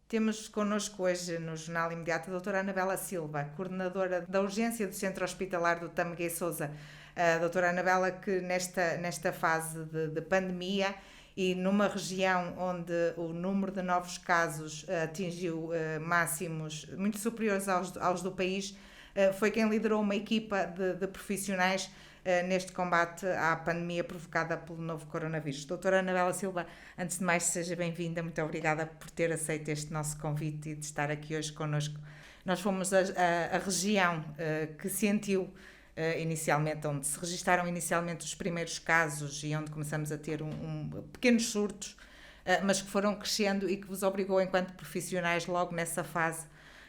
Temos connosco hoje no Jornal Imediato a doutora Anabela Silva, coordenadora da urgência do Centro Hospitalar do Tâmega e Sousa. A doutora Anabela, que nesta fase de pandemia e numa região onde o número de novos casos atingiu máximos muito superiores aos do país, foi quem liderou uma equipa de profissionais neste combate à pandemia provocada pelo novo coronavírus. Doutora Anabela Silva, antes de mais, seja bem-vinda. Muito obrigada por ter aceito este nosso convite e de estar aqui hoje connosco. Nós fomos a região que sentiu inicialmente, onde se registaram inicialmente os primeiros casos e onde começamos a ter pequenos surtos, mas que foram crescendo e que vos obrigou, enquanto profissionais, logo nessa fase,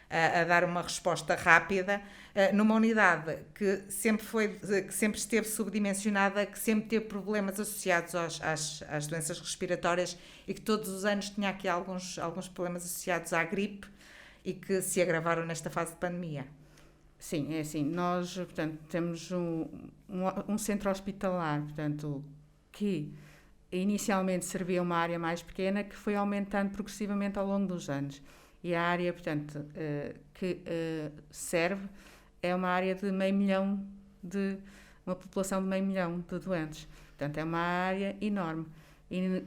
a dar uma resposta rápida, numa unidade que sempre esteve subdimensionada, que sempre teve problemas associados às doenças respiratórias e que todos os anos tinha aqui alguns problemas associados à gripe e que se agravaram nesta fase de pandemia. Sim, é assim, nós, portanto, temos um centro hospitalar, portanto, que inicialmente servia uma área mais pequena, que foi aumentando progressivamente ao longo dos anos. E a área, portanto, que serve é uma área de uma população de 500 mil de doentes. Portanto, é uma área enorme. E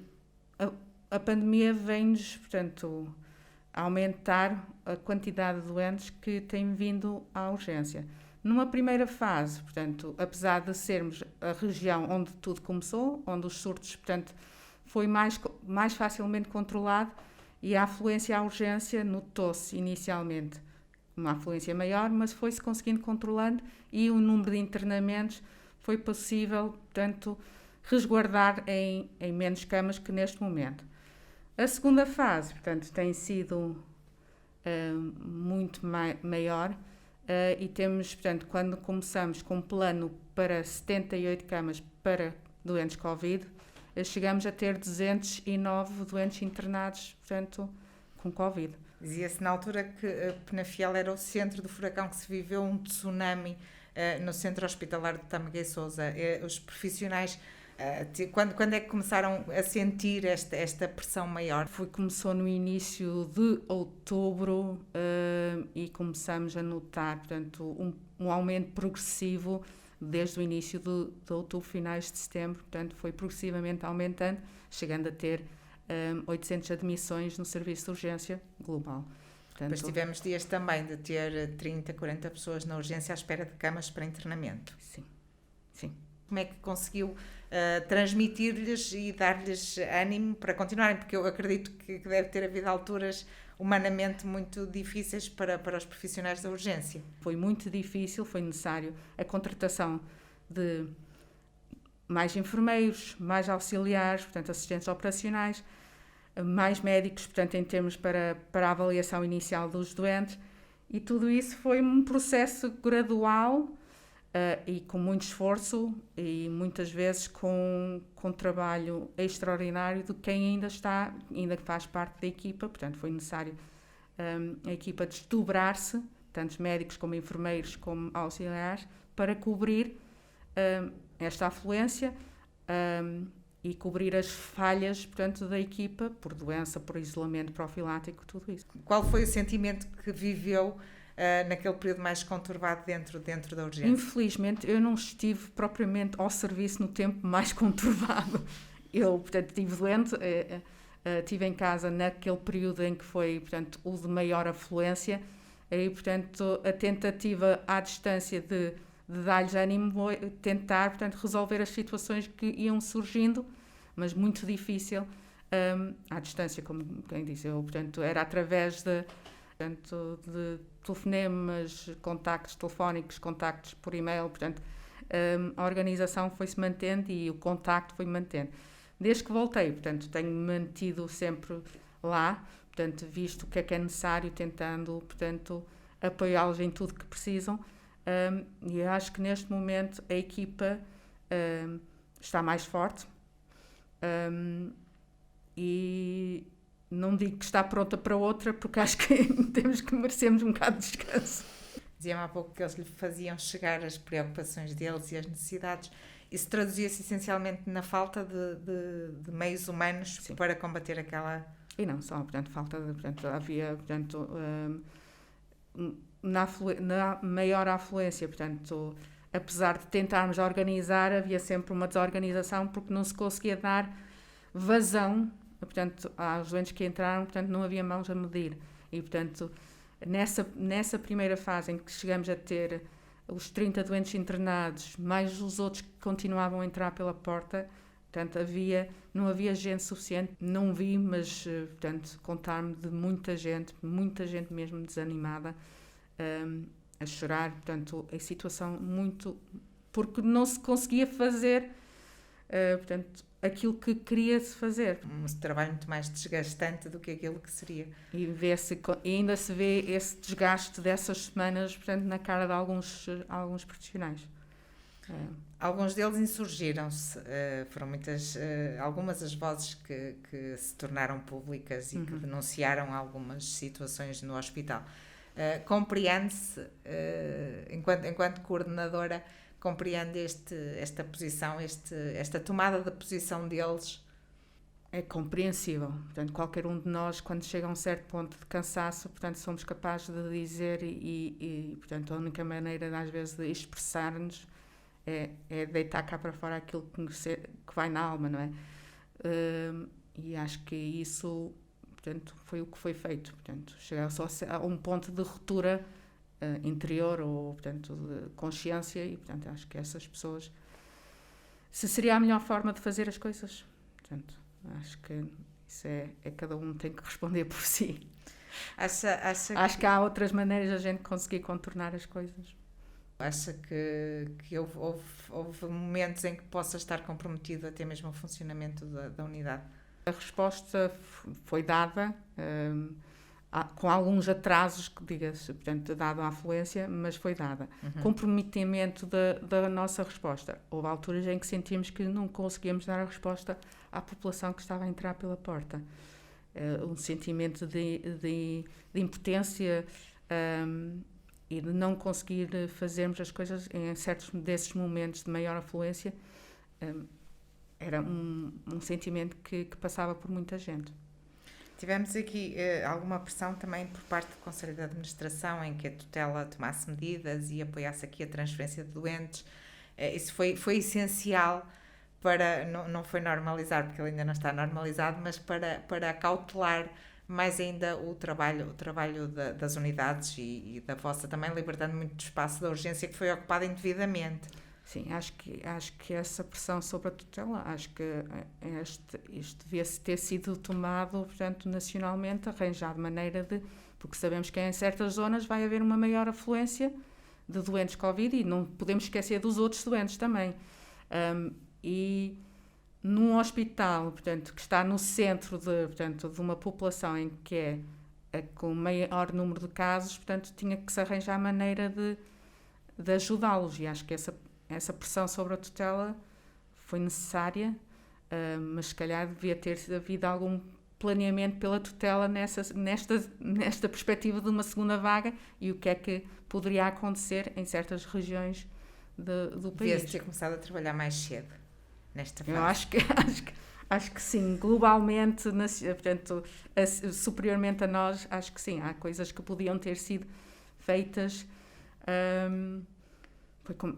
a pandemia vem-nos, portanto, a aumentar a quantidade de doentes que têm vindo à urgência. Numa primeira fase, portanto, apesar de sermos a região onde tudo começou, onde os surtos, portanto, foi mais facilmente controlado, e a afluência à urgência notou-se inicialmente uma afluência maior, mas foi-se conseguindo controlando e o número de internamentos foi possível, portanto, resguardar em menos camas que neste momento. A segunda fase, portanto, tem sido muito maior e temos, portanto, quando começamos com um plano para 78 camas para doentes Covid, chegamos a ter 209 doentes internados, portanto, com Covid. Dizia-se na altura que Penafiel era o centro do furacão, que se viveu um tsunami no Centro Hospitalar de Tâmega e Sousa. Os profissionais, quando é que começaram a sentir esta pressão maior? Começou no início de outubro e começamos a notar, portanto, um aumento progressivo desde o início de outubro, finais de setembro, portanto, foi progressivamente aumentando, chegando a ter 800 admissões no serviço de urgência global. Portanto, depois tivemos dias também de ter 30, 40 pessoas na urgência à espera de camas para internamento. Sim. Como é que conseguiu transmitir-lhes e dar-lhes ânimo para continuarem? Porque eu acredito que deve ter havido alturas humanamente muito difíceis para os profissionais da urgência. Foi muito difícil, foi necessário a contratação de mais enfermeiros, mais auxiliares, portanto assistentes operacionais, mais médicos, portanto em termos para a avaliação inicial dos doentes, e tudo isso foi um processo gradual e com muito esforço e muitas vezes com trabalho extraordinário de quem ainda faz parte da equipa. Portanto, foi necessário a equipa desdobrar-se, tanto médicos como enfermeiros como auxiliares, para cobrir esta afluência e cobrir as falhas, portanto, da equipa por doença, por isolamento profilático, tudo isso. Qual foi o sentimento que viveu naquele período mais conturbado dentro da urgência? Infelizmente, eu não estive propriamente ao serviço no tempo mais conturbado. Eu, portanto, estive doente, estive em casa naquele período em que foi, portanto, o de maior afluência, e, portanto, a tentativa à distância de dar-lhes ânimo foi tentar, portanto, resolver as situações que iam surgindo, mas muito difícil à distância, como quem disse. Eu, portanto, era através de telefonemas, contactos telefónicos, contactos por e-mail, portanto, a organização foi-se mantendo e o contacto foi mantendo. Desde que voltei, portanto, tenho mantido sempre lá, portanto, visto o que é necessário, tentando, portanto, apoiá-los em tudo que precisam, e acho que neste momento a equipa está mais forte e não digo que está pronta para outra, porque acho que merecemos um bocado de descanso. Dizia-me há pouco que eles lhe faziam chegar as preocupações deles e as necessidades. Isso traduzia-se essencialmente na falta de meios humanos. Sim. Para combater aquela E não só, portanto, havia, portanto, na maior afluência, portanto, apesar de tentarmos organizar, havia sempre uma desorganização porque não se conseguia dar vazão, portanto, aos doentes que entraram, portanto, não havia mãos a medir. E, portanto, nessa primeira fase em que chegamos a ter os 30 doentes internados, mais os outros que continuavam a entrar pela porta, portanto, não havia gente suficiente. Não vi, mas, portanto, contar-me de muita gente mesmo desanimada, a chorar, portanto, a situação muito... porque não se conseguia fazer, portanto, aquilo que queria-se fazer. Um trabalho muito mais desgastante do que aquilo que seria. E ainda se vê esse desgaste dessas semanas, portanto, na cara de alguns profissionais. Alguns deles insurgiram-se, foram algumas as vozes que se tornaram públicas e que denunciaram algumas situações no hospital. Compreende-se, enquanto coordenadora, compreende esta posição, esta tomada de posição deles? É compreensível. Portanto, qualquer um de nós, quando chega a um certo ponto de cansaço, portanto, somos capazes de dizer portanto, a única maneira, às vezes, de expressar-nos é deitar cá para fora aquilo que vai na alma, não é? E acho que isso, portanto, foi o que foi feito. Portanto, chegar só a um ponto de ruptura interior ou, portanto, de consciência e, portanto, acho que essas pessoas... Se seria a melhor forma de fazer as coisas, portanto, acho que isso é cada um tem que responder por si. Acho que há outras maneiras de a gente conseguir contornar as coisas. Acha que houve momentos em que possa estar comprometido até mesmo o funcionamento da unidade? A resposta foi dada, com alguns atrasos, que diga-se, portanto, dado a afluência, mas foi dada. Comprometimento da nossa resposta. Houve alturas em que sentimos que não conseguíamos dar a resposta à população que estava a entrar pela porta. Um sentimento de impotência e de não conseguir fazermos as coisas em certos desses momentos de maior afluência. Era um sentimento que passava por muita gente. Tivemos aqui alguma pressão também por parte do Conselho de Administração em que a tutela tomasse medidas e apoiasse aqui a transferência de doentes. Isso foi essencial para, não foi normalizar, porque ele ainda não está normalizado, mas para acautelar mais ainda o trabalho das unidades e da vossa também, libertando muito espaço da urgência que foi ocupado indevidamente. Sim, acho que essa pressão sobre a tutela, acho que isto devia ter sido tomado, portanto, nacionalmente, arranjado maneira porque sabemos que em certas zonas vai haver uma maior afluência de doentes Covid e não podemos esquecer dos outros doentes também. E num hospital, portanto, que está no centro de uma população em que é com maior número de casos, portanto, tinha que se arranjar maneira de ajudá-los e acho que essa pressão sobre a tutela foi necessária, mas se calhar devia ter havido algum planeamento pela tutela nesta perspectiva de uma segunda vaga e o que é que poderia acontecer em certas regiões do país. Devia-se ter começado a trabalhar mais cedo nesta fase. Eu acho que sim, globalmente, portanto, superiormente a nós, acho que sim, há coisas que podiam ter sido feitas.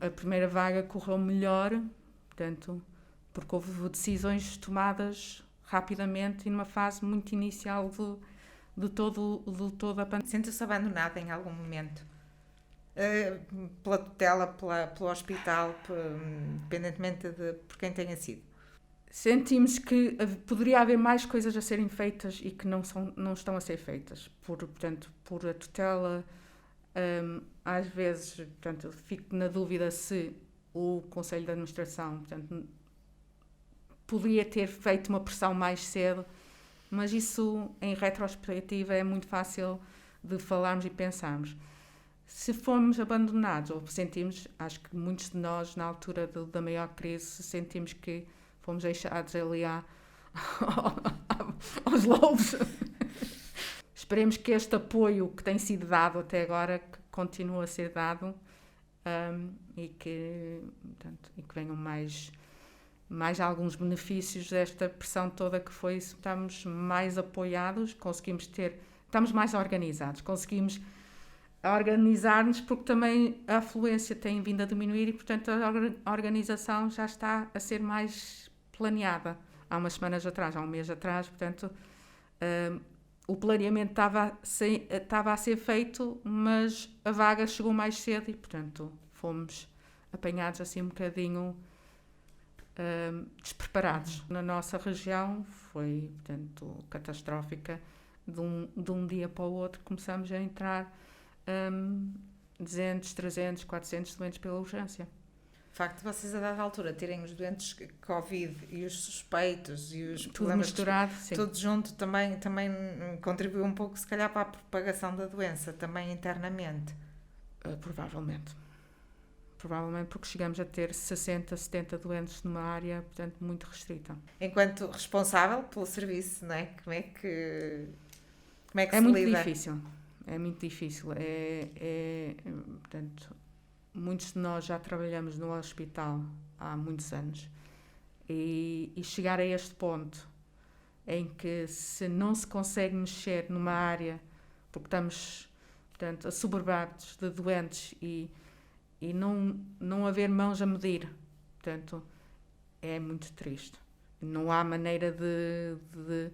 A primeira vaga correu melhor, portanto, porque houve decisões tomadas rapidamente e numa fase muito inicial de toda a pandemia. Sentiu-se abandonada em algum momento? Pela tutela, pelo hospital, independentemente de por quem tenha sido? Sentimos que poderia haver mais coisas a serem feitas e que não estão a ser feitas, portanto, por a tutela. Às vezes, portanto, fico na dúvida se o Conselho de Administração, portanto, poderia ter feito uma pressão mais cedo, mas isso, em retrospectiva, é muito fácil de falarmos e pensarmos. Se fomos abandonados ou sentimos, acho que muitos de nós, na altura da maior crise, sentimos que fomos deixados ali aos lobos. Esperemos que este apoio que tem sido dado até agora que continue a ser dado e que venham mais mais alguns benefícios desta pressão toda que foi, estamos mais apoiados, estamos mais organizados, conseguimos organizar-nos porque também a afluência tem vindo a diminuir e, portanto, a organização já está a ser mais planeada. Há umas semanas atrás, há um mês atrás, portanto, o planeamento estava a ser feito, mas a vaga chegou mais cedo e, portanto, fomos apanhados assim um bocadinho despreparados. Na nossa região foi, portanto, catastrófica. De um dia para o outro começamos a entrar 200, 300, 400 doentes pela urgência. O facto de vocês, a dada altura, terem os doentes Covid e os suspeitos e os tudo problemas misturado, tudo junto, também contribuiu um pouco, se calhar, para a propagação da doença, também internamente. Provavelmente. Provavelmente porque chegamos a ter 60, 70 doentes numa área, portanto, muito restrita. Enquanto responsável pelo serviço, não é? Como é que É se muito lida? difícil. É muito difícil. Portanto, muitos de nós já trabalhamos no hospital há muitos anos e chegar a este ponto em que se não se consegue mexer numa área porque estamos, portanto, assoberbados de doentes e não haver mãos a medir, portanto, é muito triste. Não há maneira de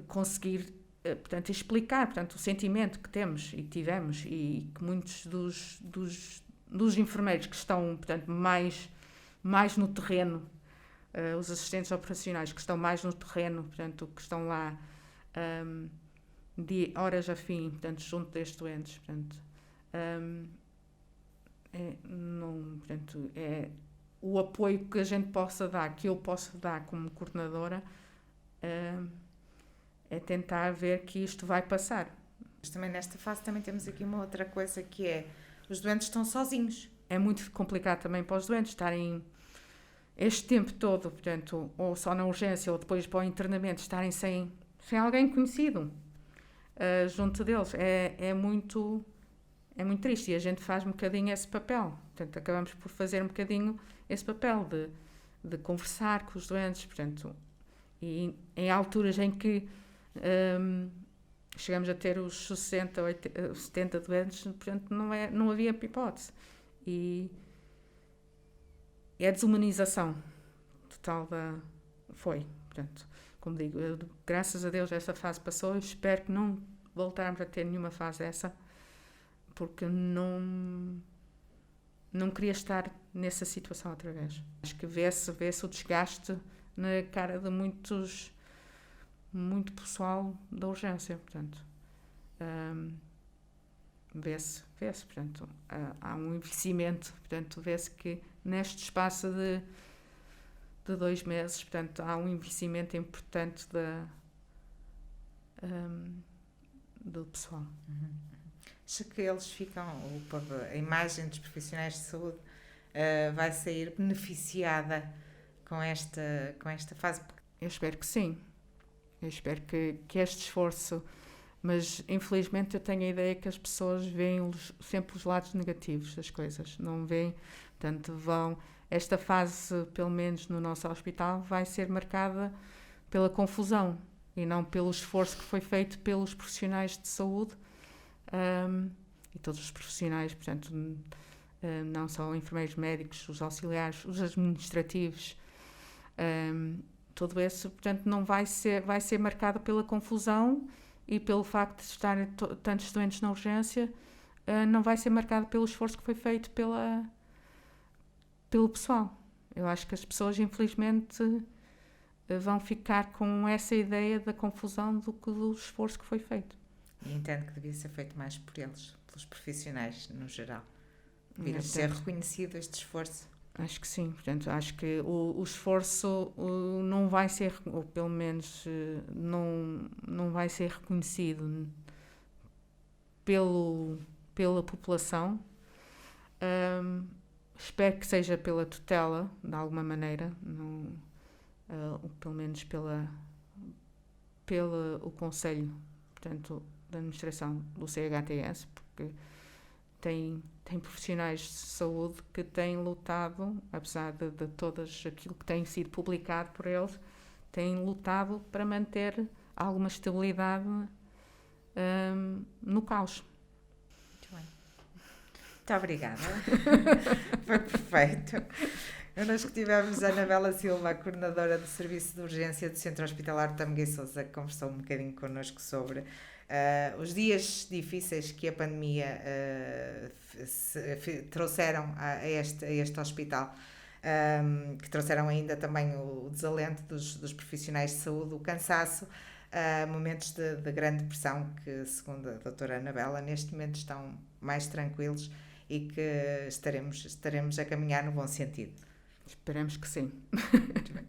conseguir, portanto, explicar, portanto, o sentimento que temos e tivemos e que muitos dos enfermeiros que estão, portanto, mais no terreno, os assistentes operacionais que estão mais no terreno, portanto, que estão lá de horas a fim, portanto, junto destes doentes, portanto, portanto, é o apoio que a gente possa dar, que eu possa dar como coordenadora, é tentar ver que isto vai passar. Mas também nesta fase também temos aqui uma outra coisa que é, os doentes estão sozinhos. É muito complicado também para os doentes estarem este tempo todo, portanto, ou só na urgência ou depois para o internamento, estarem sem alguém conhecido junto deles. É muito triste e a gente faz um bocadinho esse papel. Portanto, acabamos por fazer um bocadinho esse papel de conversar com os doentes, portanto, e em alturas em que chegamos a ter os 60, 80, 70 doentes, portanto, não havia hipótese. E a desumanização total foi, portanto, como digo, graças a Deus essa fase passou, eu espero que não voltarmos a ter nenhuma fase dessa, porque não queria estar nessa situação outra vez. Acho que vê-se o desgaste na cara de muito pessoal da urgência, portanto, vê-se, portanto, há um envelhecimento, portanto, vê-se que neste espaço de 2 meses, portanto, há um envelhecimento importante do pessoal. Acho que eles ficam, a imagem dos profissionais de saúde vai sair beneficiada com esta fase? Eu espero que sim. Eu espero que este esforço, mas infelizmente eu tenho a ideia que as pessoas veem sempre os lados negativos das coisas, não veem, portanto esta fase, pelo menos no nosso hospital, vai ser marcada pela confusão e não pelo esforço que foi feito pelos profissionais de saúde e todos os profissionais, portanto, não só enfermeiros médicos, os auxiliares, os administrativos, tudo isso, portanto, não vai ser marcado pela confusão e pelo facto de estarem tantos doentes na urgência, não vai ser marcado pelo esforço que foi feito pelo pessoal. Eu acho que as pessoas, infelizmente, vão ficar com essa ideia da confusão do que do esforço que foi feito. E entendo que devia ser feito mais por eles, pelos profissionais no geral. Devia ser reconhecido este esforço. Acho que sim, portanto, acho que o esforço não vai ser, ou pelo menos não vai ser reconhecido pela população. Espero que seja pela tutela, de alguma maneira, ou pelo menos pelo Conselho, portanto, da Administração do CHTS, porque tem profissionais de saúde que têm lutado, apesar de todas aquilo que tem sido publicado por eles, têm lutado para manter alguma estabilidade no caos. Muito bem. Muito obrigada. Foi perfeito. Nós que tivemos a Anabela Silva, a coordenadora do Serviço de Urgência do Centro Hospitalar de Tâmega e Sousa, que conversou um bocadinho connosco sobre os dias difíceis que a pandemia trouxeram a este hospital, que trouxeram ainda também o desalento dos profissionais de saúde, o cansaço, momentos de grande pressão que, segundo a doutora Anabela, neste momento estão mais tranquilos e que estaremos a caminhar no bom sentido. Esperemos que sim.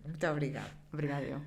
Muito obrigada. Obrigada eu.